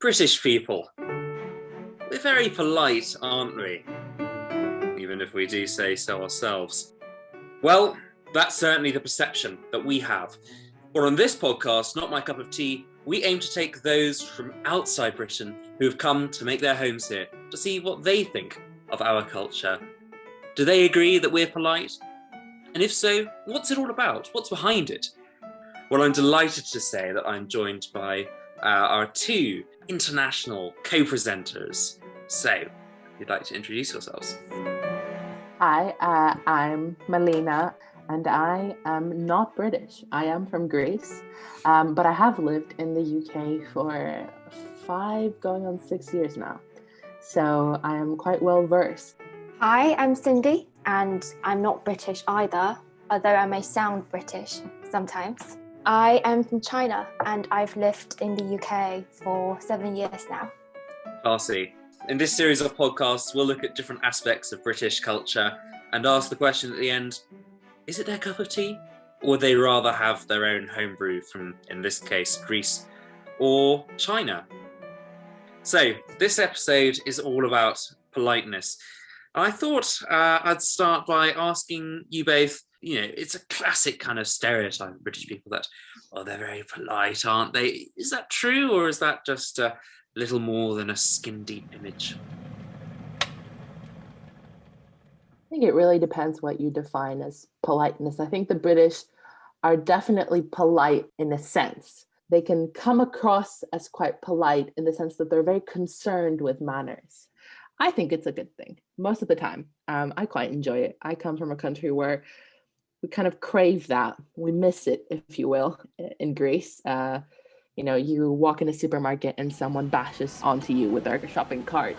British people. We're very polite, aren't we? Even if we do say so ourselves. Well, that's certainly the perception that we have. But on this podcast, Not My Cup of Tea, we aim to take those from outside Britain who have come to make their homes here to see what they think of our culture. Do they agree that we're polite? And if so, what's it all about? What's behind it? Well, I'm delighted to say that I'm joined by our two international co-presenters. So, if you'd like to introduce yourselves. Hi, I'm Melina, and I am not British. I am from Greece, but I have lived in the UK for 5 going on 6 years now. So I am quite well versed. Hi, I'm Cindy, and I'm not British either, although I may sound British sometimes. I am from China, and I've lived in the UK for 7 years now. Classy. In this series of podcasts, we'll look at different aspects of British culture and ask the question at the end, is it their cup of tea? Or would they rather have their own homebrew from, in this case, Greece or China? So, this episode is all about politeness. I thought I'd start by asking you both, it's a classic kind of stereotype of British people that, they're very polite, aren't they? Is that true, or is that just a little more than a skin-deep image? I think it really depends what you define as politeness. I think the British are definitely polite in a sense. They can come across as quite polite in the sense that they're very concerned with manners. I think it's a good thing most of the time. I quite enjoy it. I come from a country where we kind of crave that. We miss it, if you will, in Greece. You walk in a supermarket and someone bashes onto you with their shopping cart.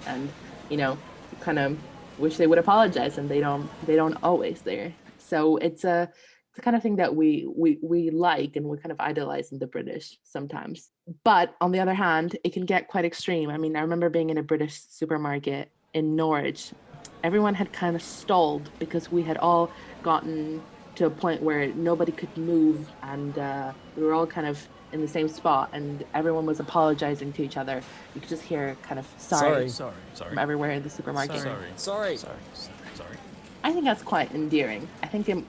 And, you kind of wish they would apologize, and they don't always there. So it's the kind of thing that we like, and we kind of idolize in the British sometimes. But on the other hand, it can get quite extreme. I mean, I remember being in a British supermarket in Norwich. Everyone had kind of stalled because we had all gotten to a point where nobody could move, and we were all kind of in the same spot, and everyone was apologizing to each other. You could just hear kind of sorry from everywhere in the supermarket. Sorry. I think that's quite endearing. I think it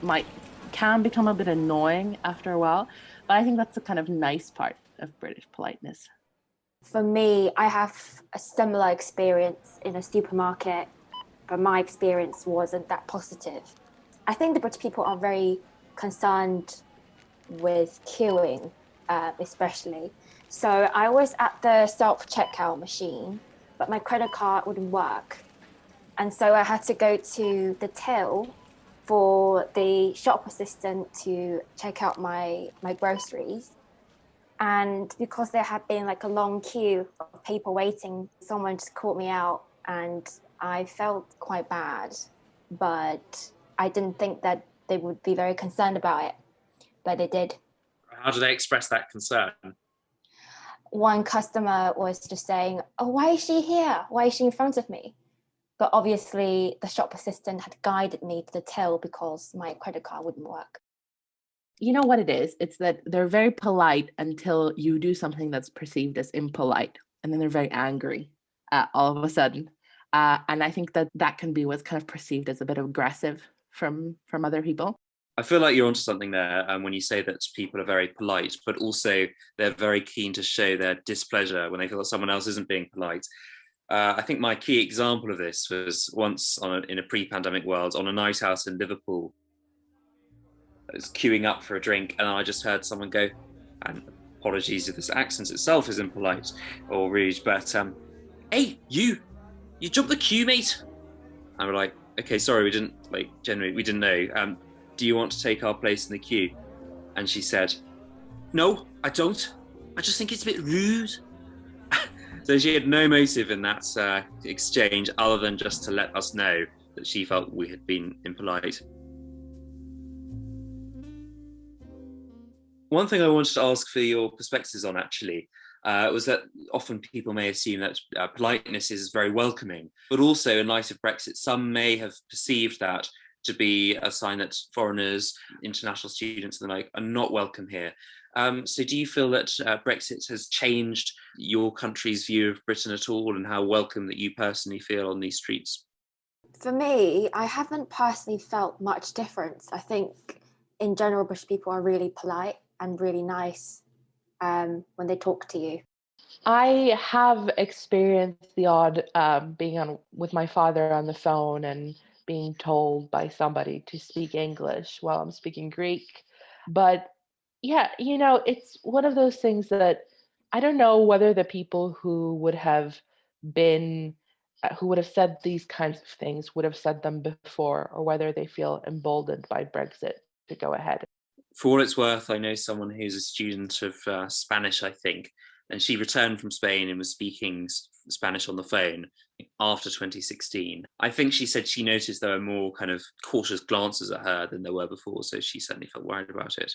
can become a bit annoying after a while, but I think that's the kind of nice part of British politeness. For me, I have a similar experience in a supermarket, but my experience wasn't that positive. I think the British people are very concerned with queuing, especially. So I was at the self-checkout machine, but my credit card wouldn't work. And so I had to go to the till for the shop assistant to check out my groceries. And because there had been like a long queue of people waiting, someone just called me out, and I felt quite bad, but I didn't think that they would be very concerned about it, but they did. How do they express that concern? One customer was just saying, why is she here? Why is she in front of me? But obviously the shop assistant had guided me to the till because my credit card wouldn't work. You know what it is? It's that they're very polite until you do something that's perceived as impolite, and then they're very angry all of a sudden. And I think that can be what's kind of perceived as a bit aggressive from other people. I feel like you're onto something there when you say that people are very polite, but also they're very keen to show their displeasure when they feel that someone else isn't being polite. I think my key example of this was once in a pre-pandemic world on a night out in Liverpool. I was queuing up for a drink, and I just heard someone go, and apologies if this accent itself is impolite or rude, but hey, you jumped the queue, mate. And we're like, okay, sorry, we didn't know. Do you want to take our place in the queue? And she said, no, I don't. I just think it's a bit rude. So she had no motive in that exchange other than just to let us know that she felt we had been impolite. One thing I wanted to ask for your perspectives on actually was that often people may assume that politeness is very welcoming, but also in light of Brexit, some may have perceived that to be a sign that foreigners, international students and the like, are not welcome here. So do you feel that Brexit has changed your country's view of Britain at all, and how welcome that you personally feel on these streets? For me, I haven't personally felt much difference. I think in general, British people are really polite and really nice when they talk to you. I have experienced the odd being on with my father on the phone and being told by somebody to speak English while I'm speaking Greek. But yeah, it's one of those things that I don't know whether the people been, who would have said these kinds of things would have said them before, or whether they feel emboldened by Brexit to go ahead. For all it's worth, I know someone who's a student of Spanish, I think, and she returned from Spain and was speaking Spanish on the phone after 2016. I think she said she noticed there were more kind of cautious glances at her than there were before, so she certainly felt worried about it.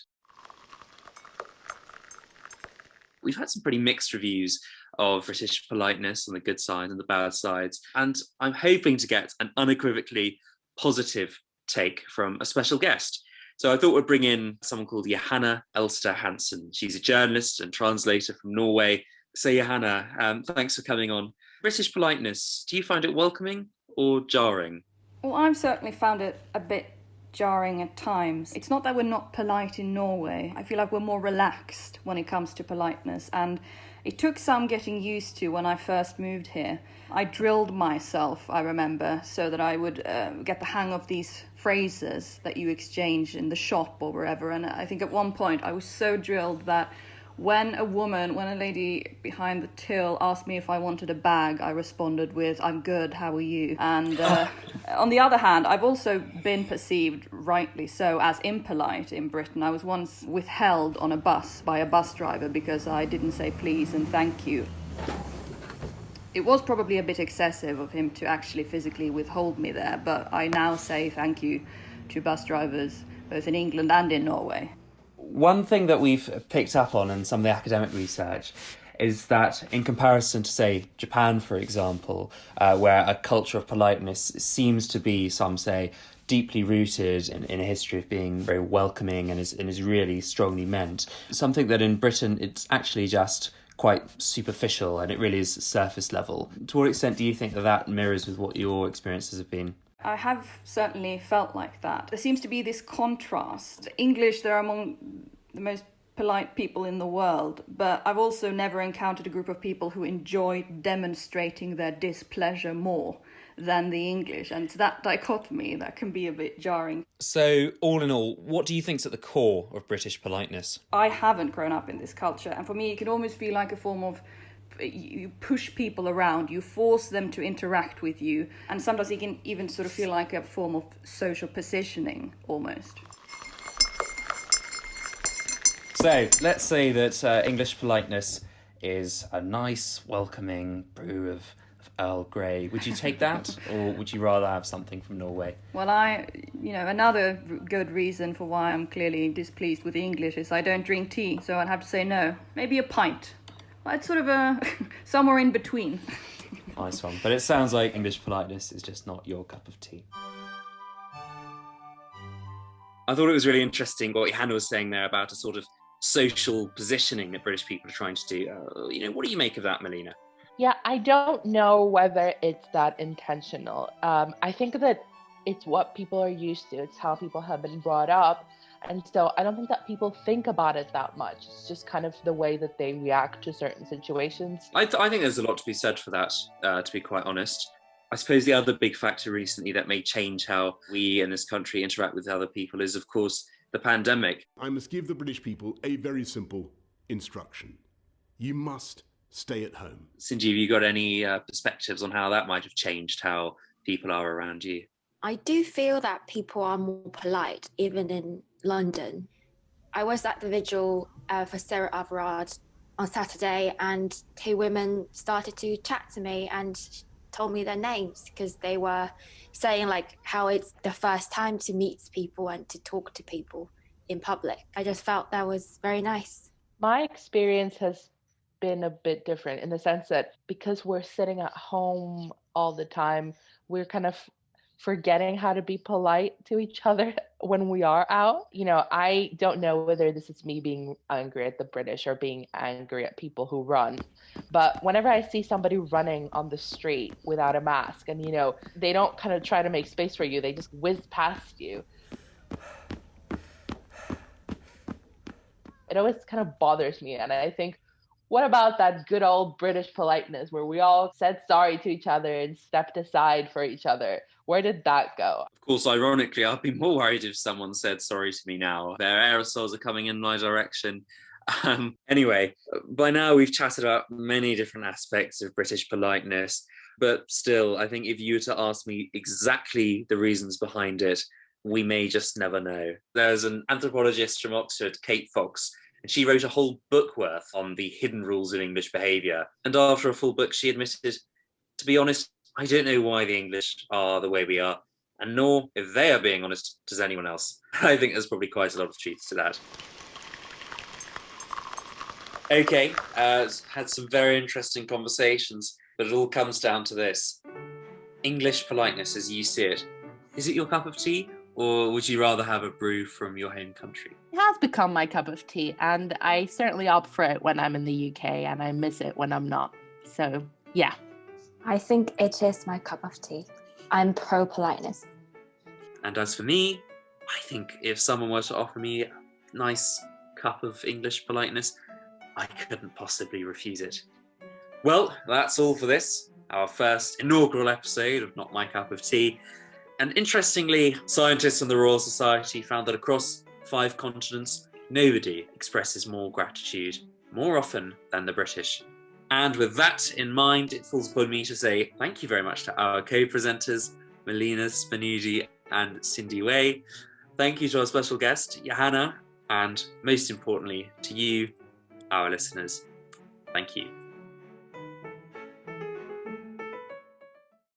We've had some pretty mixed reviews of British politeness on the good side and the bad sides, and I'm hoping to get an unequivocally positive take from a special guest. So I thought we'd bring in someone called Johanna Elster Hansen. She's a journalist and translator from Norway. So Johanna, thanks for coming on. British politeness, do you find it welcoming or jarring? Well, I've certainly found it a bit jarring at times. It's not that we're not polite in Norway. I feel like we're more relaxed when it comes to politeness, and it took some getting used to when I first moved here. I drilled myself, I remember, so that I would get the hang of these phrases that you exchange in the shop or wherever. And I think at one point I was so drilled that when a lady behind the till asked me if I wanted a bag, I responded with, "I'm good, how are you?" And on the other hand, I've also been perceived, rightly so, as impolite in Britain. I was once withheld on a bus by a bus driver because I didn't say please and thank you. It was probably a bit excessive of him to actually physically withhold me there, but I now say thank you to bus drivers both in England and in Norway. One thing that we've picked up on in some of the academic research is that in comparison to, say, Japan, for example, where a culture of politeness seems to be, some say, deeply rooted in a history of being very welcoming and is really strongly meant, something that in Britain it's actually just quite superficial and it really is surface level. To what extent do you think that mirrors with what your experiences have been? I have certainly felt like that. There seems to be this contrast. English, they're among the most polite people in the world, but I've also never encountered a group of people who enjoy demonstrating their displeasure more than the English. And it's that dichotomy that can be a bit jarring. So, all in all, what do you think's at the core of British politeness? I haven't grown up in this culture, and for me it can almost feel like a form of you push people around, you force them to interact with you, and sometimes it can even sort of feel like a form of social positioning almost. So let's say that English politeness is a nice, welcoming brew of Earl Grey. Would you take that, or would you rather have something from Norway? Well, another good reason for why I'm clearly displeased with the English is I don't drink tea, so I'd have to say no. Maybe a pint. Well, it's sort of somewhere in between. Nice one. But it sounds like English politeness is just not your cup of tea. I thought it was really interesting what Hannah was saying there about a sort of social positioning that British people are trying to do. What do you make of that, Melina? Yeah, I don't know whether it's that intentional. I think that it's what people are used to. It's how people have been brought up. And so I don't think that people think about it that much. It's just kind of the way that they react to certain situations. I think there's a lot to be said for that, to be quite honest. I suppose the other big factor recently that may change how we in this country interact with other people is, of course, the pandemic. I must give the British people a very simple instruction. You must stay at home. Cynthia, have you got any perspectives on how that might have changed how people are around you? I do feel that people are more polite, even in London. I was at the vigil for Sarah Everard on Saturday, and two women started to chat to me and told me their names because they were saying like how it's the first time to meet people and to talk to people in public. I just felt that was very nice. My experience has been a bit different in the sense that because we're sitting at home all the time, we're kind of forgetting how to be polite to each other when we are out. I don't know whether this is me being angry at the British or being angry at people who run. But whenever I see somebody running on the street without a mask and, they don't kind of try to make space for you, they just whiz past you. It always kind of bothers me. And I think, what about that good old British politeness where we all said sorry to each other and stepped aside for each other? Where did that go? Of course, ironically, I'd be more worried if someone said sorry to me now. Their aerosols are coming in my direction. Anyway, by now we've chatted about many different aspects of British politeness, but still, I think if you were to ask me exactly the reasons behind it, we may just never know. There's an anthropologist from Oxford, Kate Fox, and she wrote a whole book worth on the hidden rules of English behaviour. And after a full book, she admitted, to be honest, I don't know why the English are the way we are, and nor, if they are being honest, does anyone else. I think there's probably quite a lot of truth to that. Okay, had some very interesting conversations, but it all comes down to this. English politeness as you see it, is it your cup of tea? Or would you rather have a brew from your home country? It has become my cup of tea, and I certainly opt for it when I'm in the UK, and I miss it when I'm not. So, yeah. I think it is my cup of tea. I'm pro politeness. And as for me, I think if someone were to offer me a nice cup of English politeness, I couldn't possibly refuse it. Well, that's all for this, our first inaugural episode of Not My Cup of Tea. And interestingly, scientists from the Royal Society found that across 5 continents, nobody expresses more gratitude more often than the British. And with that in mind, it falls upon me to say thank you very much to our co-presenters, Melina, Spanoudi and Cindy Way. Thank you to our special guest, Johanna, and most importantly, to you, our listeners. Thank you.